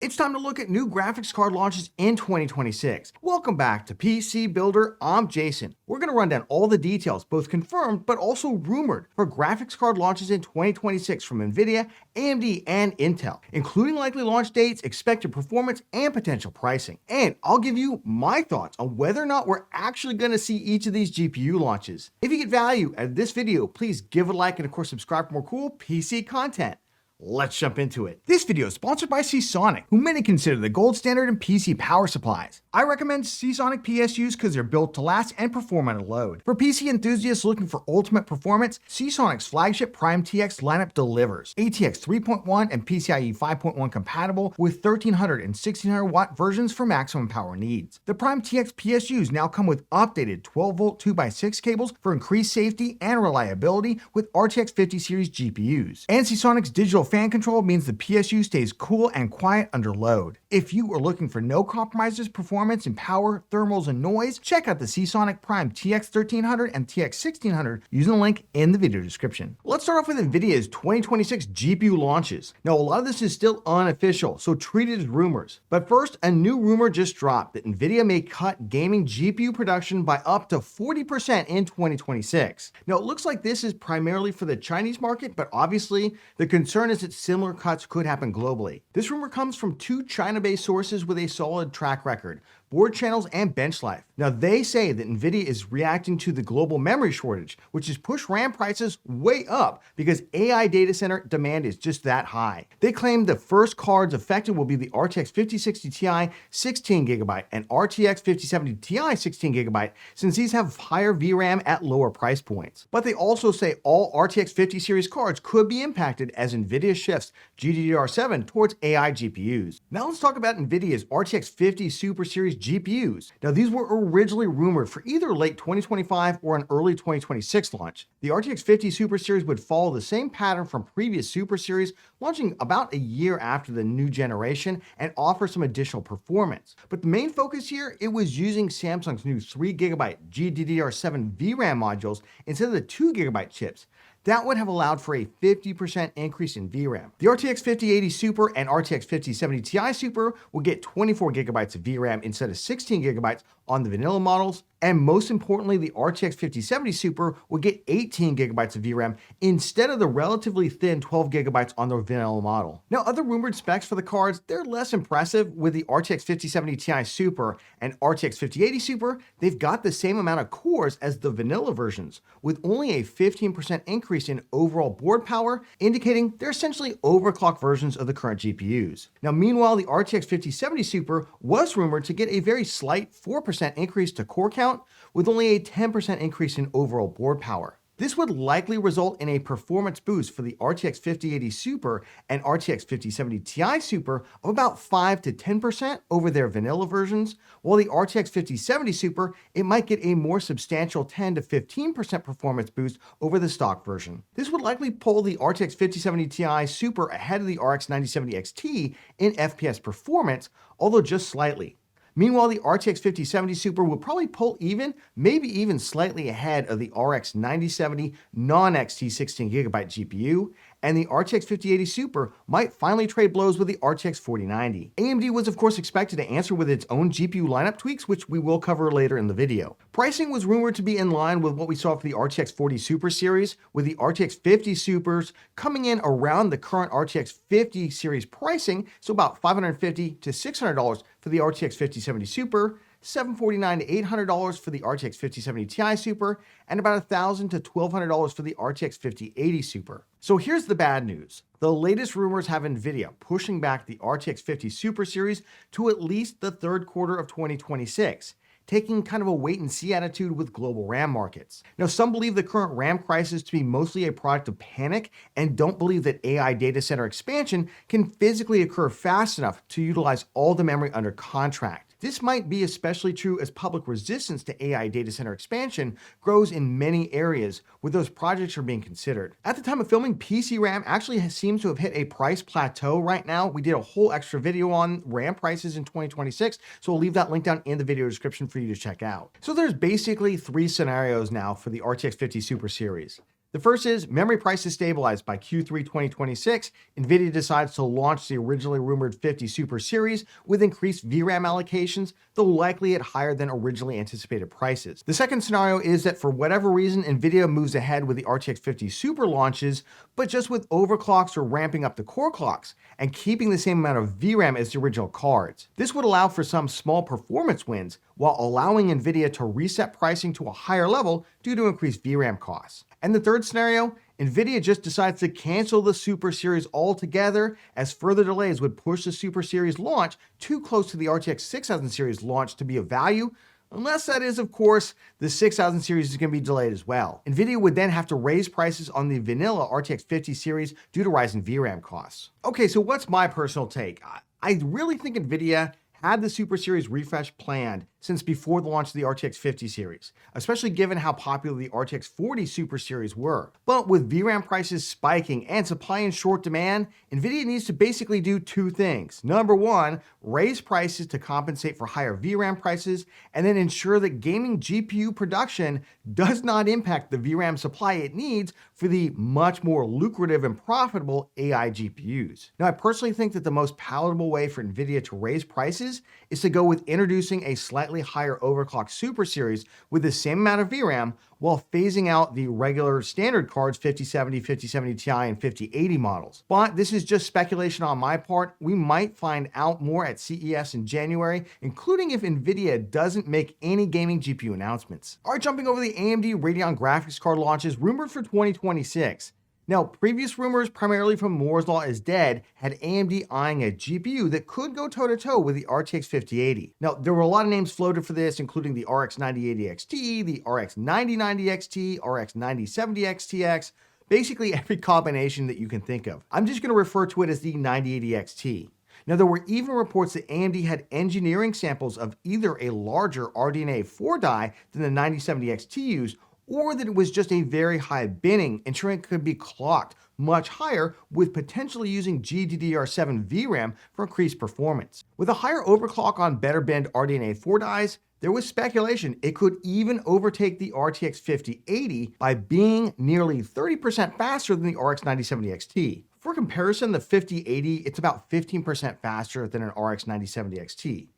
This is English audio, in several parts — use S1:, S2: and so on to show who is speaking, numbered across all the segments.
S1: It's time to look at new graphics card launches in 2026. Welcome back to PC Builder. I'm Jason. We're going to run down all the details, both confirmed but also rumored, for graphics card launches in 2026 from NVIDIA, AMD, and Intel, including likely launch dates, expected performance, and potential pricing. And I'll give you my thoughts on whether or not we're actually going to see each of these GPU launches. If you get value out of this video, please give it a like and of course subscribe for more cool PC content. Let's jump into it. This video is sponsored by Seasonic, who many consider the gold standard in PC power supplies. I recommend Seasonic PSUs because they're built to last and perform under load. For PC enthusiasts looking for ultimate performance, Seasonic's flagship Prime TX lineup delivers. ATX 3.1 and PCIe 5.1 compatible with 1300 and 1600 watt versions for maximum power needs. The Prime TX PSUs now come with updated 12-volt 2x6 cables for increased safety and reliability with RTX 50 series GPUs. And Seasonic's digital fan control means the PSU stays cool and quiet under load. If you are looking for no compromises, performance in power, thermals, and noise, check out the Seasonic Prime TX 1300 and TX 1600 using the link in the video description. Let's start off with NVIDIA's 2026 GPU launches. Now, a lot of this is still unofficial, so treat it as rumors. But first, a new rumor just dropped that NVIDIA may cut gaming GPU production by up to 40% in 2026. Now, it looks like this is primarily for the Chinese market, but obviously the concern is that similar cuts could happen globally. This rumor comes from two China-based sources with a solid track record, Board Channels and Benchlife. Now, they say that NVIDIA is reacting to the global memory shortage, which has pushed RAM prices way up because AI data center demand is just that high. They claim the first cards affected will be the RTX 5060 Ti 16GB and RTX 5070 Ti 16GB, since these have higher VRAM at lower price points. But they also say all RTX 50 series cards could be impacted as NVIDIA shifts GDDR7 towards AI GPUs. Now let's talk about NVIDIA's RTX 50 Super Series GPUs. Now, these were originally rumored for either late 2025 or an early 2026 launch. The RTX 50 Super Series would follow the same pattern from previous Super Series, launching about a year after the new generation and offer some additional performance. But the main focus here, it was using Samsung's new 3GB GDDR7 VRAM modules instead of the 2GB chips. That would have allowed for a 50% increase in VRAM. The RTX 5080 Super and RTX 5070 Ti Super will get 24GB of VRAM instead of 16GB on the vanilla models, and most importantly, the RTX 5070 Super will get 18GB of VRAM instead of the relatively thin 12GB on the vanilla model. Now, other rumored specs for the cards, they're less impressive. With the RTX 5070 Ti Super and RTX 5080 Super, they've got the same amount of cores as the vanilla versions, with only a 15% increase in overall board power, indicating they're essentially overclocked versions of the current GPUs. Now, meanwhile, the RTX 5070 Super was rumored to get a very slight 4% increase to core count, with only a 10% increase in overall board power. This would likely result in a performance boost for the RTX 5080 Super and RTX 5070 Ti Super of about 5 to 10% over their vanilla versions, while the RTX 5070 Super, it might get a more substantial 10 to 15% performance boost over the stock version. This would likely pull the RTX 5070 Ti Super ahead of the RX 9070 XT in FPS performance, although just slightly. Meanwhile, the RTX 5070 Super will probably pull even, maybe even slightly ahead of the RX 9070 non-XT 16GB GPU, and the RTX 5080 Super might finally trade blows with the RTX 4090. AMD was of course expected to answer with its own GPU lineup tweaks, which we will cover later in the video. Pricing was rumored to be in line with what we saw for the RTX 40 Super series, with the RTX 50 Supers coming in around the current RTX 50 series pricing, so about $550 to $600 for the RTX 5070 Super, $749 to $800 for the RTX 5070 Ti Super, and about $1,000 to $1,200 for the RTX 5080 Super. So here's the bad news. The latest rumors have NVIDIA pushing back the RTX 50 Super series to at least the third quarter of 2026. Taking kind of a wait-and-see attitude with global RAM markets. Now, some believe the current RAM crisis to be mostly a product of panic and don't believe that AI data center expansion can physically occur fast enough to utilize all the memory under contract. This might be especially true as public resistance to AI data center expansion grows in many areas where those projects are being considered. At the time of filming, PC RAM actually seems to have hit a price plateau right now. We did a whole extra video on RAM prices in 2026, so we'll leave that link down in the video description for you to check out. So there's basically three scenarios now for the RTX 50 Super series. The first is memory prices stabilized by Q3 2026. NVIDIA decides to launch the originally rumored 50 Super Series with increased VRAM allocations, though likely at higher than originally anticipated prices. The second scenario is that for whatever reason, NVIDIA moves ahead with the RTX 50 Super launches, but just with overclocks or ramping up the core clocks and keeping the same amount of VRAM as the original cards. This would allow for some small performance wins while allowing NVIDIA to reset pricing to a higher level due to increased VRAM costs. And the third scenario, NVIDIA just decides to cancel the Super Series altogether, as further delays would push the Super Series launch too close to the RTX 6000 series launch to be of value, unless that is, of course, the 6000 series is going to be delayed as well. NVIDIA would then have to raise prices on the vanilla RTX 50 series due to rising VRAM costs. Okay, so what's my personal take? I really think NVIDIA had the Super Series refresh planned since before the launch of the RTX 50 series, especially given how popular the RTX 40 Super Series were. But with VRAM prices spiking and supply in short demand, NVIDIA needs to basically do two things. Number one, raise prices to compensate for higher VRAM prices, and then ensure that gaming GPU production does not impact the VRAM supply it needs for the much more lucrative and profitable AI GPUs. Now, I personally think that the most palatable way for NVIDIA to raise prices is to go with introducing a slightly higher overclocked Super Series with the same amount of VRAM while phasing out the regular standard cards 5070, 5070 Ti, and 5080 models. But this is just speculation on my part. We might find out more at CES in January, including if NVIDIA doesn't make any gaming GPU announcements. All right, jumping over the AMD Radeon graphics card launches rumored for 2026. Now, previous rumors, primarily from Moore's Law is dead, had AMD eyeing a GPU that could go toe-to-toe with the RTX 5080. Now, there were a lot of names floated for this, including the RX 9080 XT, the RX 9090 XT, RX 9070 XTX, basically every combination that you can think of. I'm just going to refer to it as the 9080 XT. Now, there were even reports that AMD had engineering samples of either a larger RDNA 4 die than the 9070 XT used, or that it was just a very high binning, ensuring it could be clocked much higher with potentially using GDDR7 VRAM for increased performance. With a higher overclock on better binned RDNA 4 dies, there was speculation it could even overtake the RTX 5080 by being nearly 30% faster than the RX 9070 XT. For comparison, the 5080, it's about 15% faster than an RX 9070 XT.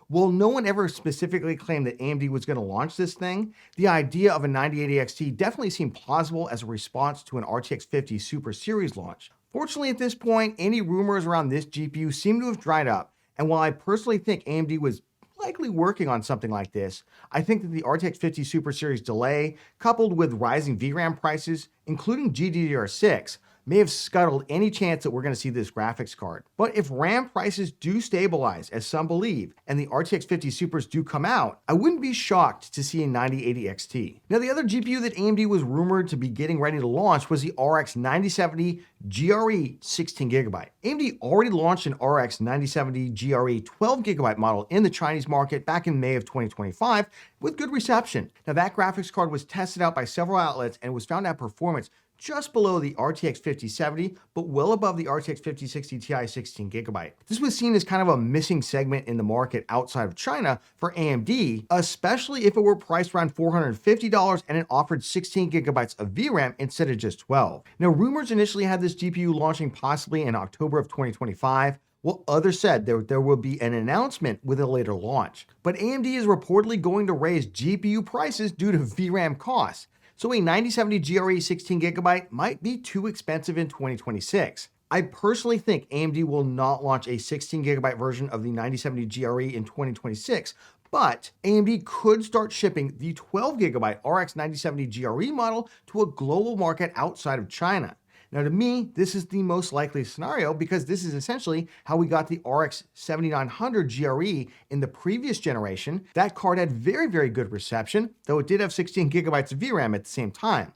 S1: While no one ever specifically claimed that AMD was going to launch this thing, the idea of a 9080 XT definitely seemed plausible as a response to an RTX 50 Super Series launch. Fortunately, at this point, any rumors around this GPU seem to have dried up, and while I personally think AMD was likely working on something like this, I think that the RTX 50 Super Series delay, coupled with rising VRAM prices, including GDDR6, may have scuttled any chance that we're going to see this graphics card. But if RAM prices do stabilize, as some believe, and the RTX 50 Supers do come out, I wouldn't be shocked to see a 9080 XT. Now, the other GPU that AMD was rumored to be getting ready to launch was the RX 9070 GRE 16GB. AMD already launched an RX 9070 GRE 12GB model in the Chinese market back in May of 2025 with good reception. Now, that graphics card was tested out by several outlets and was found to have performance just below the RTX 5070, but well above the RTX 5060 Ti 16GB. This was seen as kind of a missing segment in the market outside of China for AMD, especially if it were priced around $450 and it offered 16GB of VRAM instead of just 12. Now, rumors initially had this GPU launching possibly in October of 2025, while others said there will be an announcement with a later launch. But AMD is reportedly going to raise GPU prices due to VRAM costs, so a 9070 GRE 16GB might be too expensive in 2026. I personally think AMD will not launch a 16GB version of the 9070 GRE in 2026, but AMD could start shipping the 12GB RX 9070 GRE model to a global market outside of China. Now, to me, this is the most likely scenario because this is essentially how we got the RX 7900 GRE in the previous generation. That card had very, very good reception, though it did have 16GB of VRAM at the same time.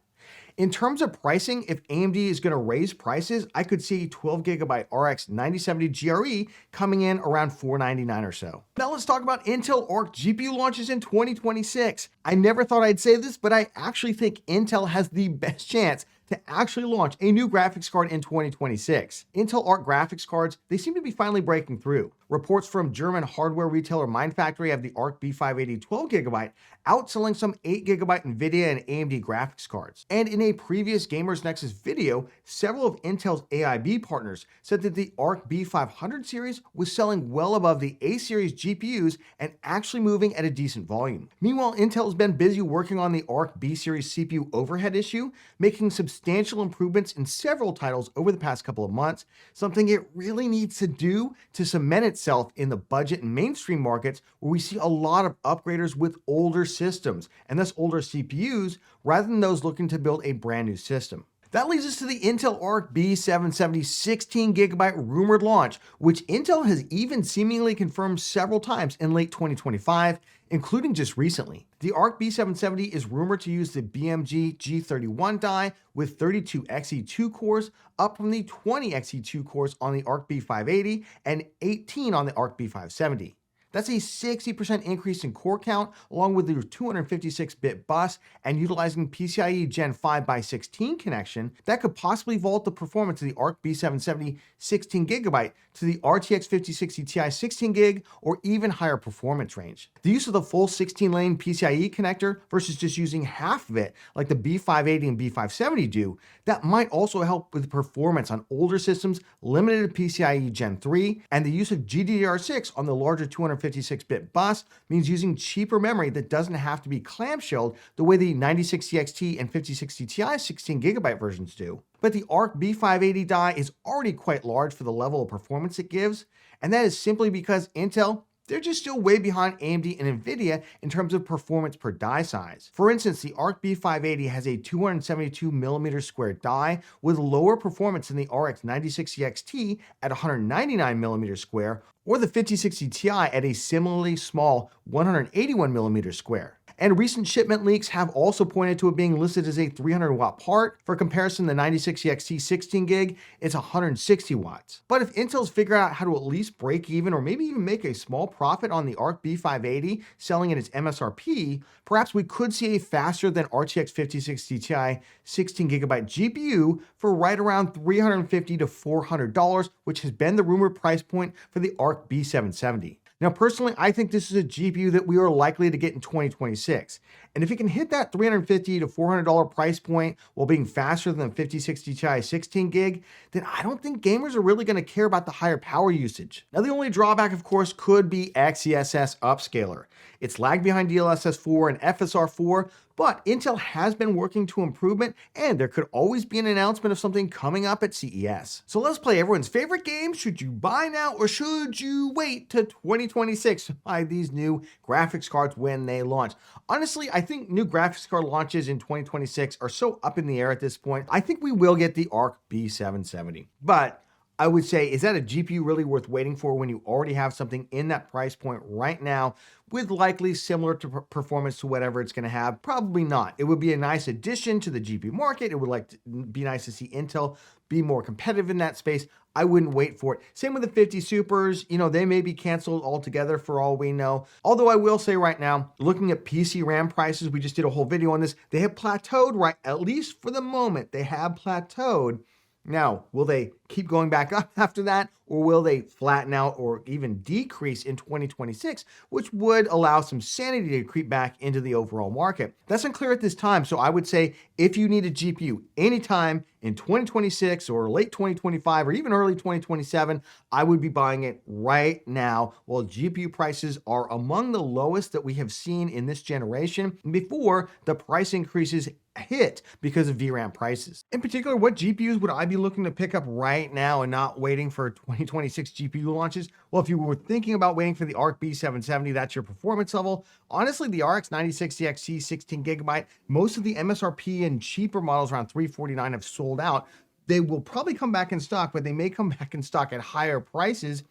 S1: In terms of pricing, if AMD is going to raise prices, I could see 12GB RX 9070 GRE coming in around $499 or so. Now let's talk about Intel ARC GPU launches in 2026. I never thought I'd say this, but I actually think Intel has the best chance to actually launch a new graphics card in 2026. Intel ARC graphics cards, they seem to be finally breaking through. Reports from German hardware retailer Mindfactory have the ARC B580 12GB outselling some 8GB NVIDIA and AMD graphics cards. And in a previous Gamers Nexus video, several of Intel's AIB partners said that the ARC B500 series was selling well above the A series GPUs and actually moving at a decent volume. Meanwhile, Intel has been busy working on the ARC B series CPU overhead issue, making substantial improvements in several titles over the past couple of months, something it really needs to do to cement itself in the budget and mainstream markets where we see a lot of upgraders with older systems, and thus older CPUs, rather than those looking to build a brand new system. That leads us to the Intel ARC B770 16GB rumored launch, which Intel has even seemingly confirmed several times in late 2025, including just recently. The ARC B770 is rumored to use the BMG G31 die with 32 Xe2 cores, up from the 20 Xe2 cores on the ARC B580 and 18 on the ARC B570. That's a 60% increase in core count, along with the 256-bit bus and utilizing PCIe Gen 5x16 connection that could possibly vault the performance of the ARC B770 16GB to the RTX 5060 Ti 16GB or even higher performance range. The use of the full 16-lane PCIe connector versus just using half of it like the B580 and B570 do, that might also help with performance on older systems limited to PCIe Gen 3, and the use of GDDR6 on the larger 256-bit bus means using cheaper memory that doesn't have to be clamshelled the way the 9060 XT and 5060 Ti 16GB versions do. But the ARC B580 die is already quite large for the level of performance it gives, and that is simply because Intel, they're just still way behind AMD and NVIDIA in terms of performance per die size. For instance, the ARC B580 has a 272mm square die with lower performance than the RX 9060 XT at 199mm square, or the 5060 Ti at a similarly small 181mm square. And recent shipment leaks have also pointed to it being listed as a 300-watt part. For comparison, the 9060 XT 16GB, it's 160 watts. But if Intel's figured out how to at least break even or maybe even make a small profit on the ARC B580 selling at its MSRP, perhaps we could see a faster than RTX 5060 Ti 16GB GPU for right around $350 to $400, which has been the rumored price point for the ARC B770. Now, personally, I think this is a GPU that we are likely to get in 2026. And if it can hit that $350 to $400 price point while being faster than the 5060 Ti 16GB, then I don't think gamers are really going to care about the higher power usage. Now, the only drawback, of course, could be XeSS upscaler. It's lagged behind DLSS 4 and FSR 4, but Intel has been working to improvement, and there could always be an announcement of something coming up at CES. So let's play everyone's favorite game. Should you buy now or should you wait to 2026 to buy these new graphics cards when they launch? Honestly, I think new graphics card launches in 2026 are so up in the air at this point. I think we will get the ARC B770. But I would say, is that a GPU really worth waiting for when you already have something in that price point right now with likely similar to performance to whatever it's going to have? Probably not. It would be a nice addition to the GPU market. It would be nice to see Intel be more competitive in that space. I wouldn't wait for it. Same with the 50 Supers. You know, they may be canceled altogether for all we know. Although I will say right now, looking at PC RAM prices, we just did a whole video on this. They have plateaued, right? At least for the moment, they have plateaued. Now, will they keep going back up after that, or will they flatten out or even decrease in 2026, which would allow some sanity to creep back into the overall market? That's unclear at this time, so I would say if you need a GPU anytime in 2026 or late 2025 or even early 2027, I would be buying it right now while GPU prices are among the lowest that we have seen in this generation before the price increases hit because of VRAM prices. In particular, what GPUs would I be looking to pick up right now and not waiting for 2026 GPU launches? Well, if you were thinking about waiting for the ARC B770, that's your performance level. Honestly, the RX 9060 XT 16GB, most of the MSRP and cheaper models around $349 have sold out. They will probably come back in stock, but they may come back in stock at higher prices.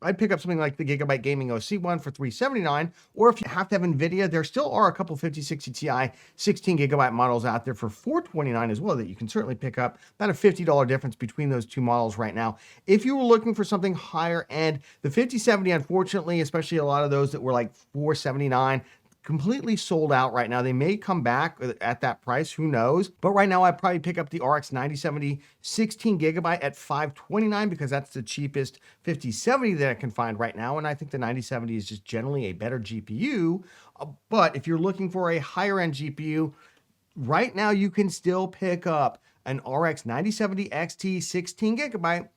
S1: I'd pick up something like the Gigabyte Gaming OC one for $379, or if you have to have NVIDIA, there still are a couple 5060 Ti 16GB models out there for $429 as well that you can certainly pick up. About a $50 difference between those two models right now. If you were looking for something higher end, the 5070, unfortunately, especially a lot of those that were like $479, completely sold out right now. They may come back at that price, who knows? But right now I'd probably pick up the RX 9070 16GB at $529 because that's the cheapest 5070 that I can find right now. And I think the 9070 is just generally a better GPU. But if you're looking for a higher end GPU, right now you can still pick up an RX 9070 XT 16GB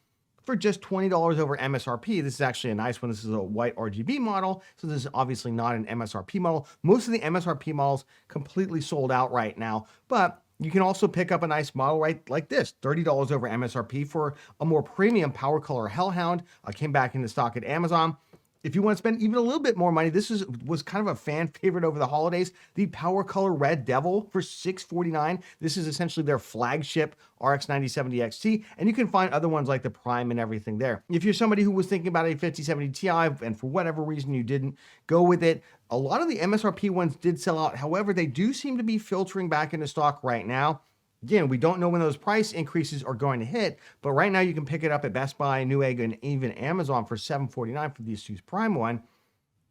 S1: for just $20 over MSRP. This is actually a nice one. This is a white RGB model, so this is obviously not an MSRP model. Most of the MSRP models completely sold out right now, but you can also pick up a nice model right like this, $30 over MSRP for a more premium Power Color Hellhound. Came back into stock at Amazon. If you want to spend even a little bit more money, this was kind of a fan favorite over the holidays. The Power Color Red Devil for $649. This is essentially their flagship RX 9070 XT, and you can find other ones like the Prime and everything there. If you're somebody who was thinking about a 5070 Ti and for whatever reason you didn't go with it, a lot of the MSRP ones did sell out. However, they do seem to be filtering back into stock right now. Again, we don't know when those price increases are going to hit, but right now you can pick it up at Best Buy, Newegg, and even Amazon for $749 for the ASUS Prime one.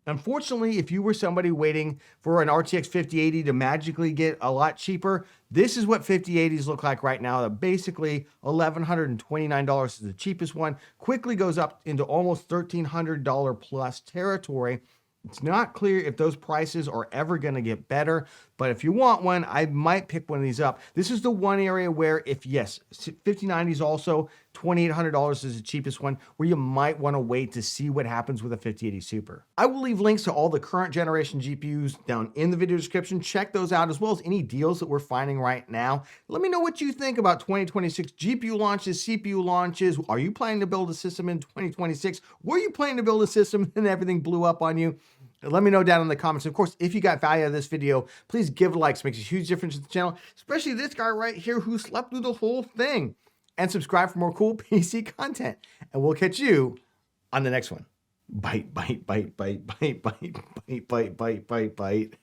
S1: Unfortunately, if you were somebody waiting for an RTX 5080 to magically get a lot cheaper, this is what 5080s look like right now. Basically, $1,129 is the cheapest one. Quickly goes up into almost $1,300 plus territory. It's not clear if those prices are ever going to get better, but if you want one, I might pick one of these up. This is the one area where if, yes, 5090 is also $2,800 is the cheapest one, where you might want to wait to see what happens with a 5080 Super. I will leave links to all the current generation GPUs down in the video description. Check those out, as well as any deals that we're finding right now. Let me know what you think about 2026 GPU launches, CPU launches. Are you planning to build a system in 2026? Were you planning to build a system and everything blew up on you? Let me know down in the comments. Of course, if you got value out of this video, please give it a like. It makes a huge difference to the channel, especially this guy right here who slept through the whole thing. And subscribe for more cool PC content. And we'll catch you on the next one. Bite, bite, bite, bite, bite, bite, bite, bite, bite, bite, bite.